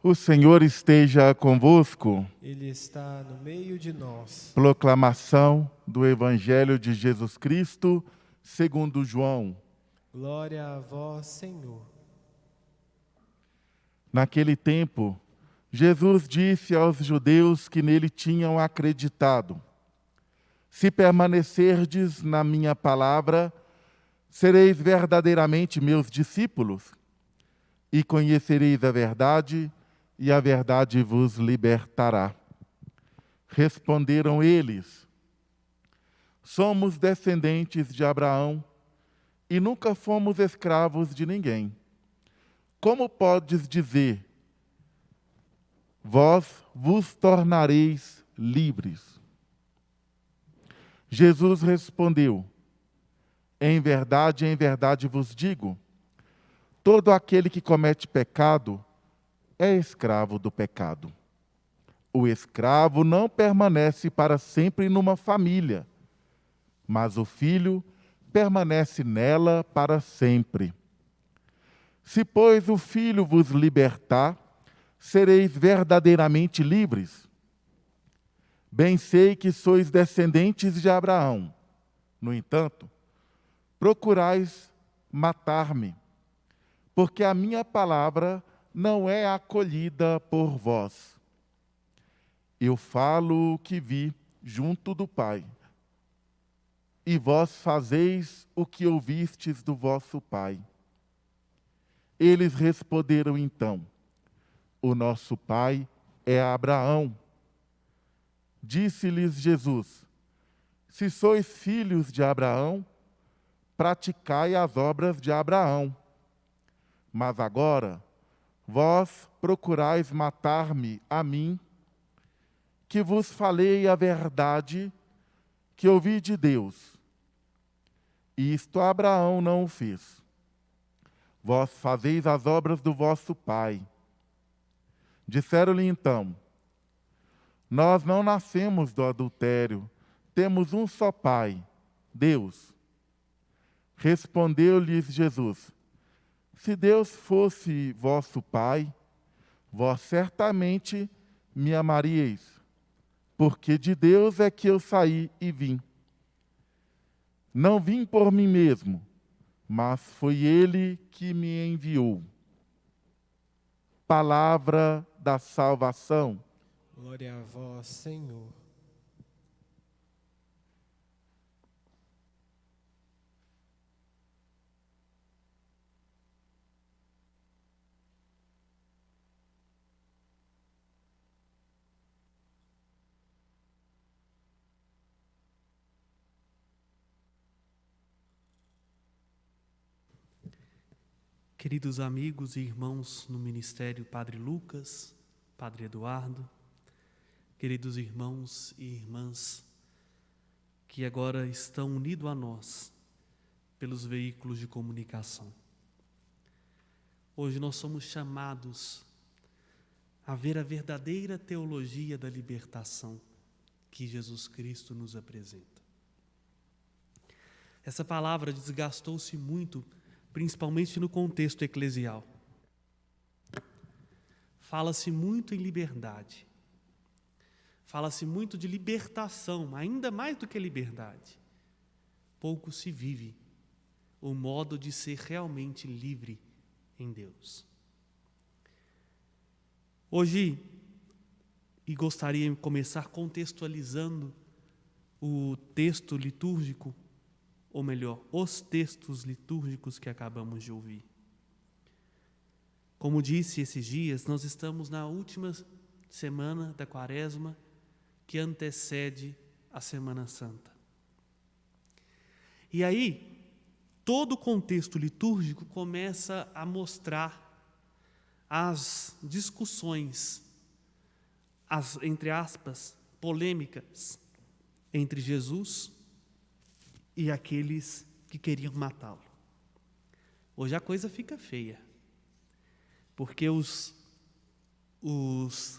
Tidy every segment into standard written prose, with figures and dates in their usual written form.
O Senhor esteja convosco. Ele está no meio de nós. Proclamação do Evangelho de Jesus Cristo, segundo João. Glória a vós, Senhor. Naquele tempo, Jesus disse aos judeus que nele tinham acreditado: Se permanecerdes na minha palavra, sereis verdadeiramente meus discípulos, e conhecereis a verdade, e a verdade vos libertará. Responderam eles: Somos descendentes de Abraão e nunca fomos escravos de ninguém. Como podes dizer, vós vos tornareis livres? Jesus respondeu: em verdade vos digo, todo aquele que comete pecado é escravo do pecado. O escravo não permanece para sempre numa família, mas o filho permanece nela para sempre. Se, pois, o Filho vos libertar, sereis verdadeiramente livres. Bem sei que sois descendentes de Abraão. No entanto, procurais matar-me, porque a minha palavra não é acolhida por vós. Eu falo o que vi junto do Pai, e vós fazeis o que ouvistes do vosso pai. Eles responderam então: o nosso pai é Abraão. Disse-lhes Jesus: se sois filhos de Abraão, praticai as obras de Abraão. Mas agora, vós procurais matar-me a mim, que vos falei a verdade que ouvi de Deus. Isto Abraão não o fez. Vós fazeis as obras do vosso pai. Disseram-lhe então: nós não nascemos do adultério, temos um só pai, Deus. Respondeu-lhes Jesus: se Deus fosse vosso pai, vós certamente me amaríeis, porque de Deus é que eu saí e vim. Não vim por mim mesmo, mas foi Ele que me enviou. Palavra da salvação. Glória a vós, Senhor. Queridos amigos e irmãos no Ministério Padre Lucas, Padre Eduardo, queridos irmãos e irmãs que agora estão unidos a nós pelos veículos de comunicação. Hoje nós somos chamados a ver a verdadeira teologia da libertação que Jesus Cristo nos apresenta. Essa palavra desgastou-se muito, principalmente no contexto eclesial. Fala-se muito em liberdade. Fala-se muito de libertação, ainda mais do que liberdade. Pouco se vive o modo de ser realmente livre em Deus. Hoje, e gostaria de começar contextualizando o texto litúrgico, ou melhor, os textos litúrgicos que acabamos de ouvir. Como disse esses dias, nós estamos na última semana da Quaresma, que antecede a Semana Santa. E aí, todo o contexto litúrgico começa a mostrar as discussões, as, entre aspas, polêmicas entre Jesus e aqueles que queriam matá-lo. Hoje a coisa fica feia, porque os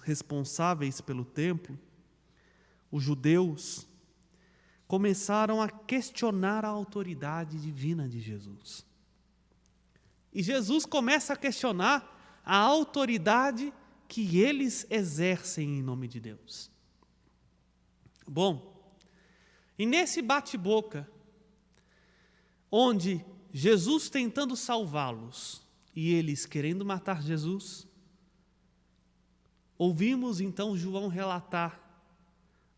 responsáveis pelo templo, os judeus, começaram a questionar a autoridade divina de Jesus. E Jesus começa a questionar a autoridade que eles exercem em nome de Deus. Bom, e nesse bate-boca, onde Jesus tentando salvá-los e eles querendo matar Jesus, ouvimos então João relatar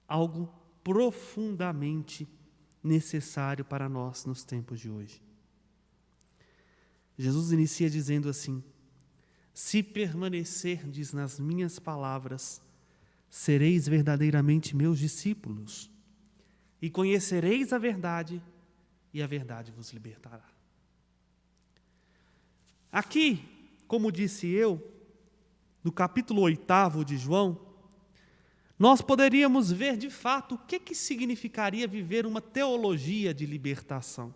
algo profundamente necessário para nós nos tempos de hoje. Jesus inicia dizendo assim: se permanecerdes nas minhas palavras, sereis verdadeiramente meus discípulos, e conhecereis a verdade, e a verdade vos libertará. Aqui, como disse eu, no capítulo 8 de João, nós poderíamos ver de fato o que significaria viver uma teologia de libertação.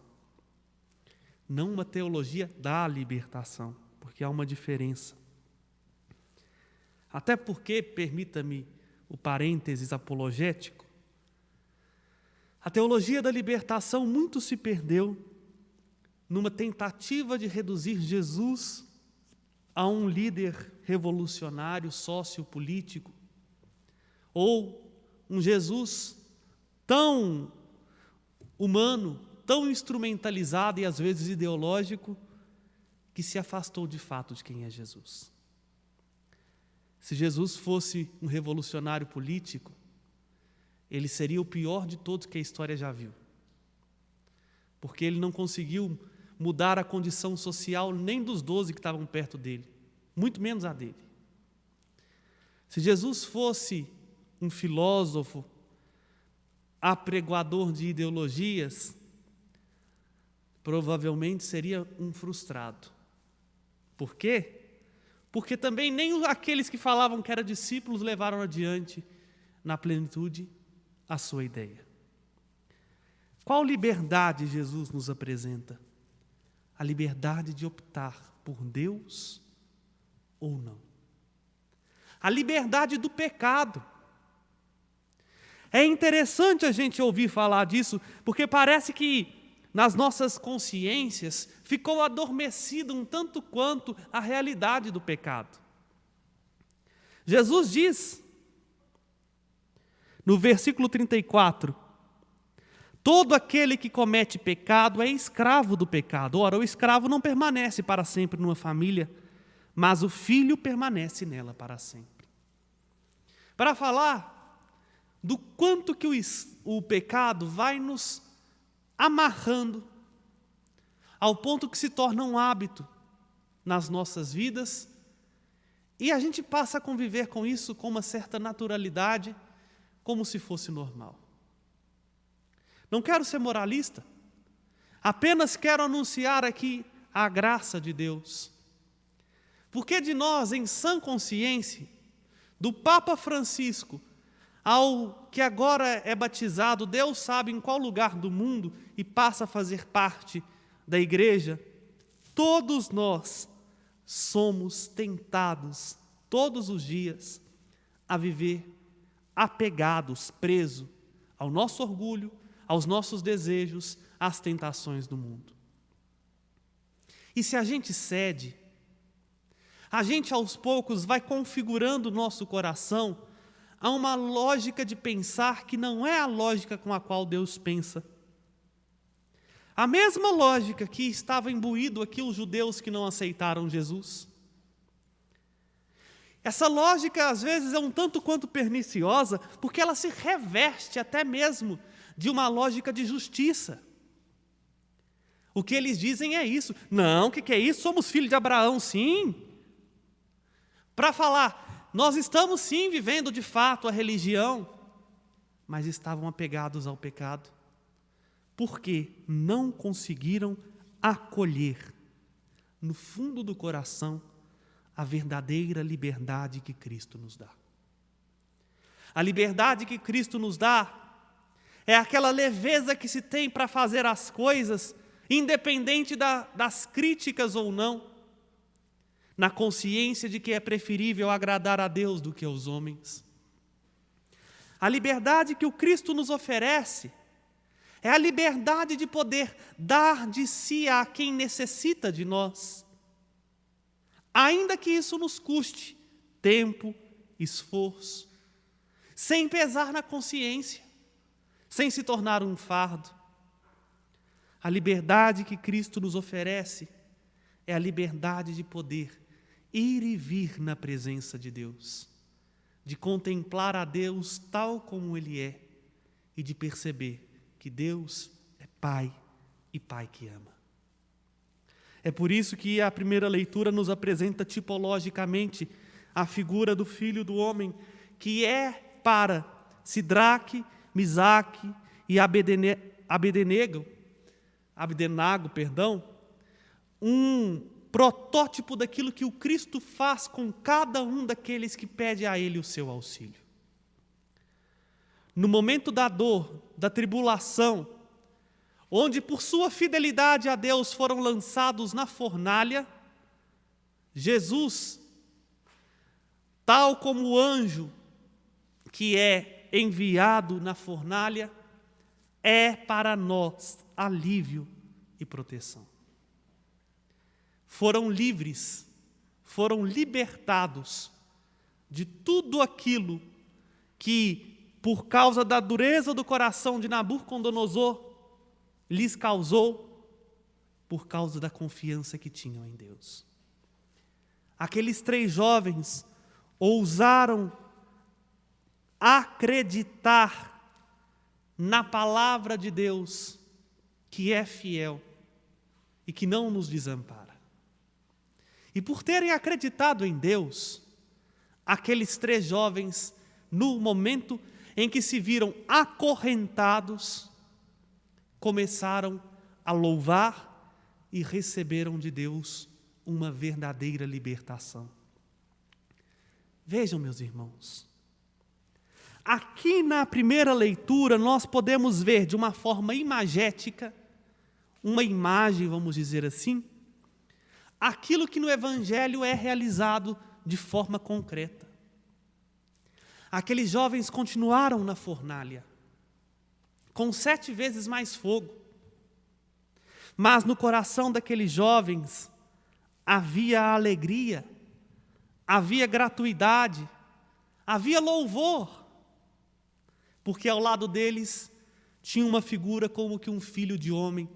Não uma teologia da libertação, porque há uma diferença. Até porque, permita-me o parênteses apologético, a teologia da libertação muito se perdeu numa tentativa de reduzir Jesus a um líder revolucionário, sociopolítico, ou um Jesus tão humano, tão instrumentalizado e às vezes ideológico, que se afastou de fato de quem é Jesus. Se Jesus fosse um revolucionário político, ele seria o pior de todos que a história já viu. Porque ele não conseguiu mudar a condição social nem dos 12 que estavam perto dele, muito menos a dele. Se Jesus fosse um filósofo, apregoador de ideologias, provavelmente seria um frustrado. Por quê? Porque também nem aqueles que falavam que eram discípulos levaram adiante, na plenitude, a sua ideia. Qual liberdade Jesus nos apresenta? A liberdade de optar por Deus ou não. A liberdade do pecado. É interessante a gente ouvir falar disso, porque parece que nas nossas consciências ficou adormecida um tanto quanto a realidade do pecado. Jesus diz, no versículo 34, todo aquele que comete pecado é escravo do pecado. Ora, o escravo não permanece para sempre numa família, mas o filho permanece nela para sempre. Para falar do quanto que o pecado vai nos amarrando, ao ponto que se torna um hábito nas nossas vidas, e a gente passa a conviver com isso com uma certa naturalidade, como se fosse normal. Não quero ser moralista, apenas quero anunciar aqui a graça de Deus. Porque de nós, em sã consciência, do Papa Francisco ao que agora é batizado, Deus sabe em qual lugar do mundo e passa a fazer parte da igreja, todos nós somos tentados todos os dias a viver apegados, presos ao nosso orgulho, aos nossos desejos, às tentações do mundo. E se a gente cede, a gente aos poucos vai configurando o nosso coração a uma lógica de pensar que não é a lógica com a qual Deus pensa. A mesma lógica que estava imbuído aqui os judeus que não aceitaram Jesus. Essa lógica às vezes é um tanto quanto perniciosa, porque ela se reveste até mesmo de uma lógica de justiça. O que eles dizem é isso. Não, o que é isso? Somos filhos de Abraão, sim. Para falar, nós estamos sim vivendo de fato a religião, mas estavam apegados ao pecado, porque não conseguiram acolher no fundo do coração a verdadeira liberdade que Cristo nos dá. A liberdade que Cristo nos dá é aquela leveza que se tem para fazer as coisas, independente das críticas ou não, na consciência de que é preferível agradar a Deus do que aos homens. A liberdade que o Cristo nos oferece é a liberdade de poder dar de si a quem necessita de nós, ainda que isso nos custe tempo, esforço, sem pesar na consciência, sem se tornar um fardo. A liberdade que Cristo nos oferece é a liberdade de poder ir e vir na presença de Deus, de contemplar a Deus tal como Ele é e de perceber que Deus é Pai e Pai que ama. É por isso que a primeira leitura nos apresenta tipologicamente a figura do Filho do Homem, que é para Sidraque, Misaque e Abdenago, um protótipo daquilo que o Cristo faz com cada um daqueles que pede a Ele o seu auxílio. No momento da dor, da tribulação, onde por sua fidelidade a Deus foram lançados na fornalha, Jesus, tal como o anjo que é enviado na fornalha, é para nós alívio e proteção. Foram livres, foram libertados de tudo aquilo que, por causa da dureza do coração de Nabucodonosor, lhes causou, por causa da confiança que tinham em Deus. Aqueles 3 jovens ousaram acreditar na palavra de Deus, que é fiel e que não nos desampara. E por terem acreditado em Deus, aqueles 3 jovens, no momento em que se viram acorrentados, começaram a louvar e receberam de Deus uma verdadeira libertação. Vejam, meus irmãos, aqui na primeira leitura nós podemos ver de uma forma imagética, uma imagem, vamos dizer assim, aquilo que no Evangelho é realizado de forma concreta. Aqueles jovens continuaram na fornalha, com 7 vezes mais fogo. Mas no coração daqueles jovens havia alegria, havia gratuidade, havia louvor, porque ao lado deles tinha uma figura como que um filho de homem,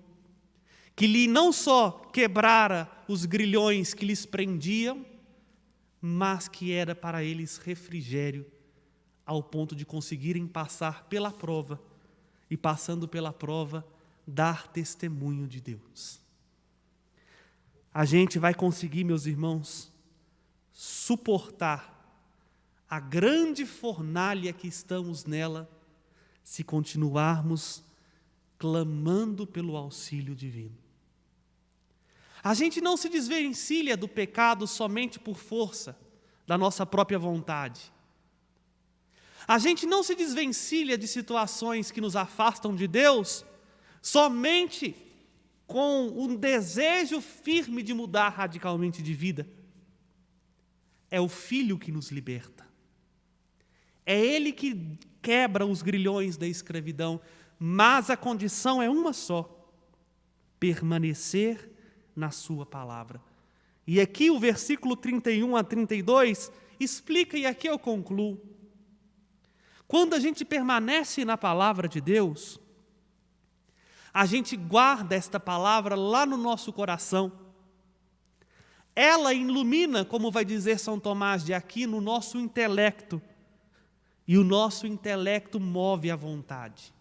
que lhe não só quebrara os grilhões que lhes prendiam, mas que era para eles refrigério, ao ponto de conseguirem passar pela prova, e passando pela prova, dar testemunho de Deus. A gente vai conseguir, meus irmãos, suportar a grande fornalha que estamos nela, se continuarmos clamando pelo auxílio divino. A gente não se desvencilha do pecado somente por força da nossa própria vontade. A gente não se desvencilha de situações que nos afastam de Deus somente com um desejo firme de mudar radicalmente de vida. É o Filho que nos liberta. É Ele que quebra os grilhões da escravidão, mas a condição é uma só: permanecer na sua palavra. E aqui o versículo 31 a 32 explica, e aqui eu concluo. Quando a gente permanece na palavra de Deus, a gente guarda esta palavra lá no nosso coração. Ela ilumina, como vai dizer São Tomás de Aquino, o nosso intelecto. E o nosso intelecto move a vontade.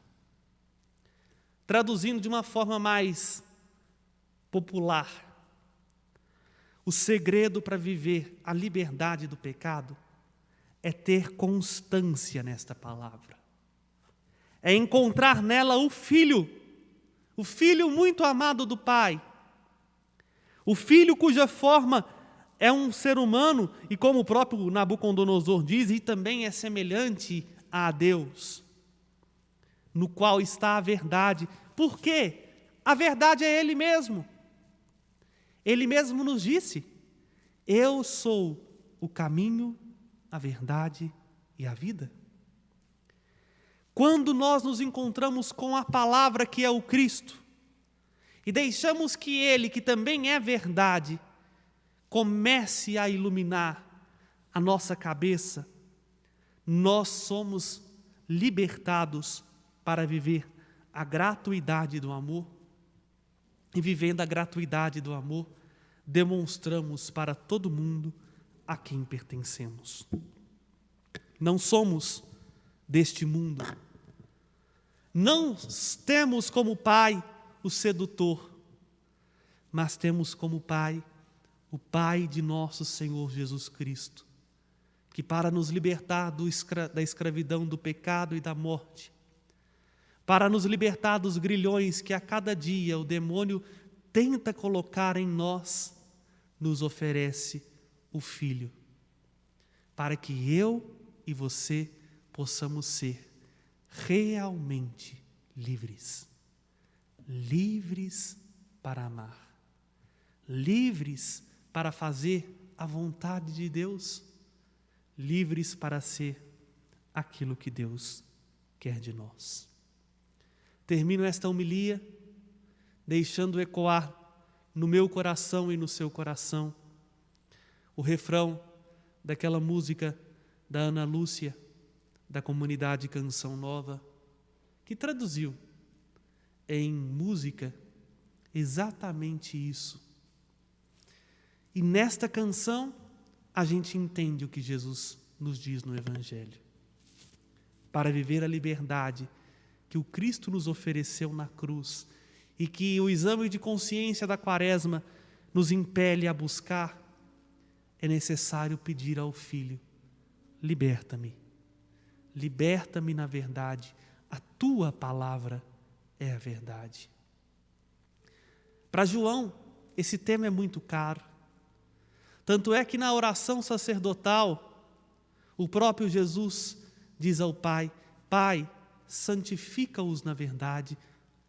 Traduzindo de uma forma mais popular, o segredo para viver a liberdade do pecado é ter constância nesta palavra. É encontrar nela o Filho muito amado do Pai. O Filho cuja forma é um ser humano, e como o próprio Nabucodonosor diz, e também é semelhante a Deus, no qual está a verdade. Por quê? A verdade é Ele mesmo. Ele mesmo nos disse: eu sou o caminho, a verdade e a vida. Quando nós nos encontramos com a palavra que é o Cristo, e deixamos que Ele, que também é verdade, comece a iluminar a nossa cabeça, nós somos libertados para viver a gratuidade do amor. E vivendo a gratuidade do amor, demonstramos para todo mundo a quem pertencemos. Não somos deste mundo. Não temos como pai o sedutor, mas temos como pai o Pai de nosso Senhor Jesus Cristo, que para nos libertar da escravidão, do pecado e da morte, para nos libertar dos grilhões que a cada dia o demônio tenta colocar em nós, nos oferece o Filho, para que eu e você possamos ser realmente livres. Livres para amar. Livres para fazer a vontade de Deus. Livres para ser aquilo que Deus quer de nós. Termino esta homilia deixando ecoar no meu coração e no seu coração o refrão daquela música da Ana Lúcia, da comunidade Canção Nova, que traduziu em música exatamente isso. E nesta canção a gente entende o que Jesus nos diz no Evangelho. Para viver a liberdade que o Cristo nos ofereceu na cruz e que o exame de consciência da Quaresma nos impele a buscar, é necessário pedir ao Filho: liberta-me. Liberta-me na verdade. A tua palavra é a verdade. Para João, esse tema é muito caro. Tanto é que na oração sacerdotal, o próprio Jesus diz ao Pai: Pai, santifica-os na verdade,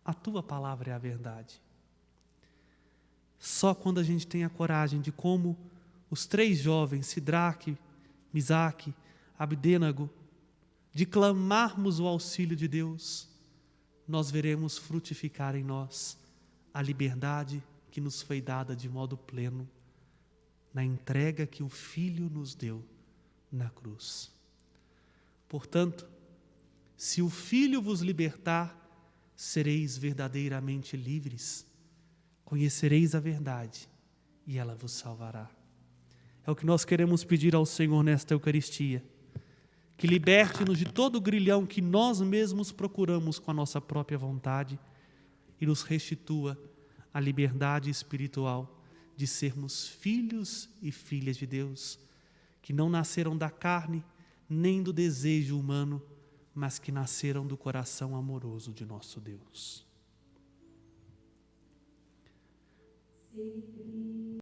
a tua palavra é a verdade. Só quando a gente tem a coragem de, como os 3 jovens, Sidraque, Misaque, Abdênago, de clamarmos o auxílio de Deus, nós veremos frutificar em nós a liberdade que nos foi dada de modo pleno na entrega que o Filho nos deu na cruz. Portanto, se o Filho vos libertar, sereis verdadeiramente livres, conhecereis a verdade e ela vos salvará. É o que nós queremos pedir ao Senhor nesta Eucaristia, que liberte-nos de todo o grilhão que nós mesmos procuramos com a nossa própria vontade e nos restitua a liberdade espiritual de sermos filhos e filhas de Deus, que não nasceram da carne nem do desejo humano, mas que nasceram do coração amoroso de nosso Deus.